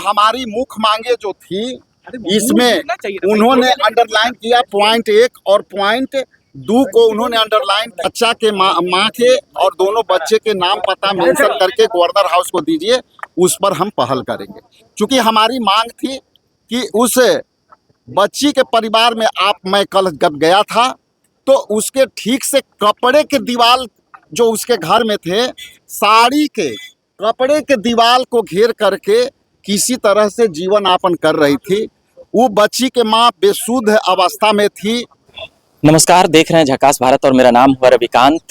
हमारी मुख्य मांगे जो थी इसमें उन्होंने अंडरलाइन किया पॉइंट 1 और पॉइंट 2 को उन्होंने अंडरलाइन। बच्चा के माँ के और दोनों बच्चे के नाम पता मेंशन करके गवर्नर हाउस को दीजिए, उस पर हम पहल करेंगे। क्योंकि हमारी मांग थी कि उस बच्ची के परिवार में मैं कल जब गया था तो उसके ठीक से कपड़े के दीवार जो उसके घर में थे, साड़ी के कपड़े के दीवार को घेर करके किसी तरह से जीवन यापन कर रही थी। वो बच्ची के माँ बेसुध अवस्था में थी। नमस्कार, देख रहे हैं झकास भारत और मेरा नाम हुआ रविकांत।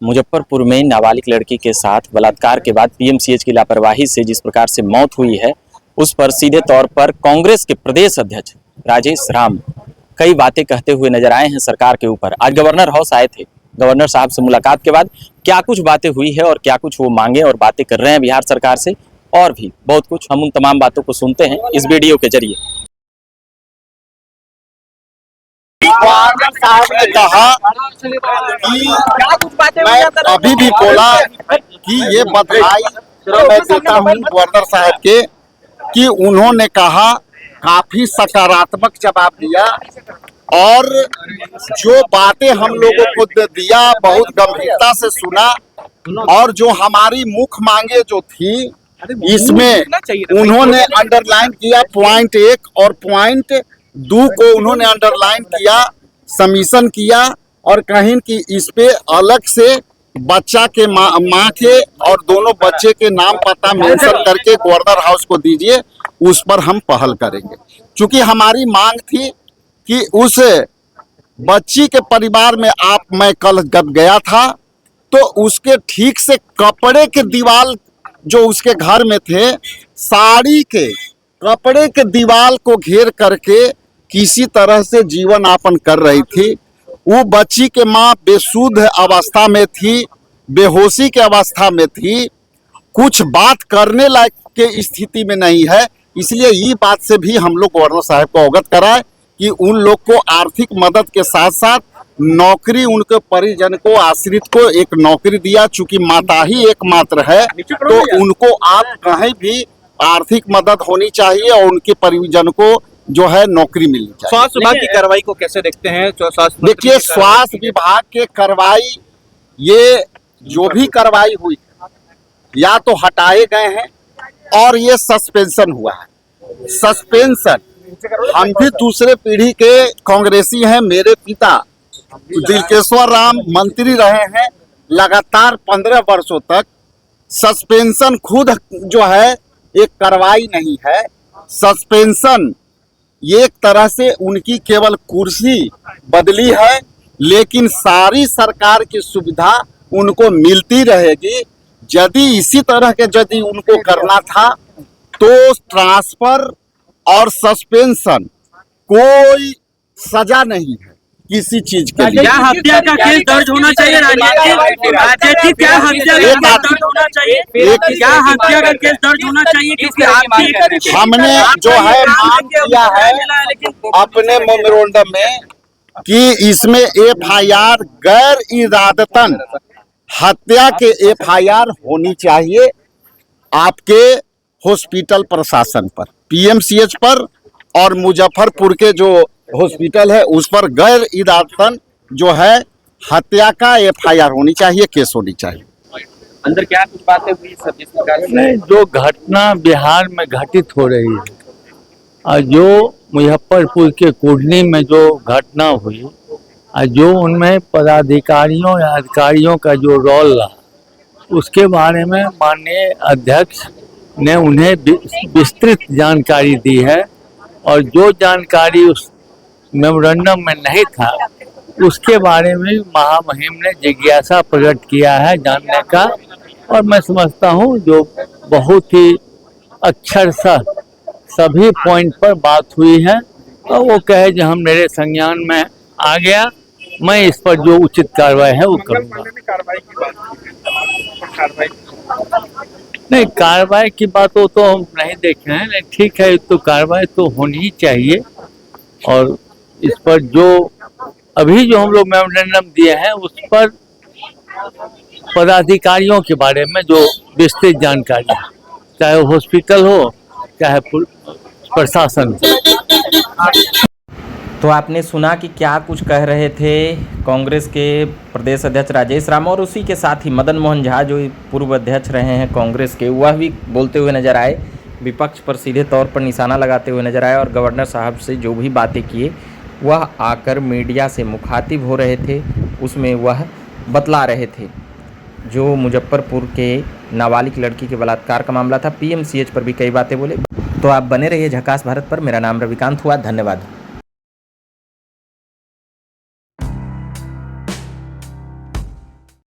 मुजफ्फरपुर में नाबालिग लड़की के साथ बलात्कार के बाद पीएमसीएच की लापरवाही से जिस प्रकार से मौत हुई है, उस पर सीधे तौर पर कांग्रेस के प्रदेश अध्यक्ष राजेश राम कई बातें कहते हुए नजर आए हैं सरकार के ऊपर। आज गवर्नर हाउस आए थे। गवर्नर साहब से मुलाकात के बाद क्या कुछ बातें हुई है और क्या कुछ वो मांगे और बातें कर रहे हैं बिहार सरकार से, और भी बहुत कुछ, हम उन तमाम बातों को सुनते हैं इस वीडियो के जरिए। गवर्नर साहब ने कहा कि मैं अभी भी बोला कि ये बधाई मैं देता हूँ गवर्नर साहब के कि उन्होंने कहा काफी सकारात्मक जवाब दिया और जो बातें हम लोगों को दिया बहुत गंभीरता से सुना, और जो हमारी मुख्य मांगे जो थी इसमें उन्होंने अंडरलाइन किया पॉइंट 1 और पॉइंट 2 को उन्होंने अंडरलाइन किया, सबमिशन किया और कहीं कि इस पे अलग से बच्चा के माँ के और दोनों बच्चे के नाम पता मेंशन करके गवर्नर हाउस को दीजिए, उस पर हम पहल करेंगे। क्योंकि हमारी मांग थी कि उस बच्ची के परिवार में मैं कल जब गया था तो उसके ठीक से कपड़े के दीवार जो उसके घर में थे, साड़ी के कपड़े के दीवार को घेर करके किसी तरह से जीवन यापन कर रही थी। वो बच्ची के माँ बेसुध अवस्था में थी, बेहोशी के अवस्था में थी, कुछ बात करने लायक के स्थिति में नहीं है। इसलिए ये बात से भी हम लोग गवर्नर साहब को अवगत कराए कि उन लोग को आर्थिक मदद के साथ साथ नौकरी, उनके परिजन को, आश्रित को एक नौकरी दिया। चूंकि माता ही एकमात्र है तो उनको आप कहीं भी आर्थिक मदद होनी चाहिए और उनके परिजन को जो है नौकरी मिलनी चाहिए। स्वास्थ्य विभाग की कार्रवाई को कैसे देखते हैं? देखिए, स्वास्थ्य विभाग के कार्रवाई, ये जो भी कार्रवाई हुई या तो हटाए गए हैं और ये सस्पेंशन हुआ है। सस्पेंशन, हम भी दूसरे पीढ़ी के कांग्रेसी हैं। मेरे पिता दिलकेश्वर राम मंत्री रहे हैं लगातार 15 वर्षों तक। सस्पेंशन खुद जो है एक कार्रवाई नहीं है। सस्पेंशन ये एक तरह से उनकी केवल कुर्सी बदली है, लेकिन सारी सरकार की सुविधा उनको मिलती रहेगी। यदि इसी तरह के यदि उनको करना था तो ट्रांसफर और सस्पेंशन कोई सजा नहीं है किसी चीज के लिए। क्या हत्या का केस दर्ज होना चाहिए राजेश जी? क्या हत्या का केस दर्ज होना चाहिए? क्या हत्या का केस दर्ज होना चाहिए? क्योंकि हमने जो है मांग किया है अपने मेमोरेंडम में कि इसमें एफआईआर गैर इरादतन हत्या के एफआईआर होनी चाहिए आपके हॉस्पिटल प्रशासन पर, पीएमसीएच पर और मुजफ्फरपुर के जो हॉस्पिटल है उस पर गैर इरादतन जो है हत्या का एफआईआर होनी चाहिए, केस होनी चाहिए। अंदर क्या कुछ बातें हुई सब जिस प्रकार नहीं, जो घटना बिहार में घटित हो रही है और जो मुजफ्फरपुर के कुर्नी में जो घटना हुई और जो उनमें पदाधिकारियों या अधिकारियों का जो रोल रहा, उसके बारे में माननीय अध्यक्ष ने उन्हें विस्तृत जानकारी दी है। और जो जानकारी उस मेमोरेंडम में नहीं था उसके बारे में महामहिम ने जिज्ञासा प्रकट किया है जानने का। और मैं समझता हूँ जो बहुत ही अक्षरशः सभी पॉइंट पर बात हुई है और वो कहे जो हम मेरे संज्ञान में आ गया, मैं इस पर जो उचित कार्रवाई है वो करूँगा। नहीं, कार्रवाई की बात हो तो हम नहीं देख रहे हैं, लेकिन ठीक है, तो कार्रवाई तो होनी ही चाहिए। और इस पर जो अभी जो हम लोग मेमोरेंडम दिए हैं उस पर पदाधिकारियों के बारे में जो विस्तृत जानकारी, चाहे वो हॉस्पिटल हो चाहे प्रशासन को। तो आपने सुना कि क्या कुछ कह रहे थे कांग्रेस के प्रदेश अध्यक्ष राजेश राम, और उसी के साथ ही मदन मोहन झा जो पूर्व अध्यक्ष रहे हैं कांग्रेस के, वह भी बोलते हुए नजर आए, विपक्ष पर सीधे तौर पर निशाना लगाते हुए नजर आए और गवर्नर साहब से जो भी बातें किए वह आकर मीडिया से मुखातिब हो रहे थे, उसमें वह बतला रहे थे। जो मुजफ्फरपुर के नाबालिग लड़की के बलात्कार का मामला था, पीएमसीएच पर भी कई बातें बोले। तो आप बने रहिए झकास भारत पर। मेरा नाम रविकांत हुआ, धन्यवाद।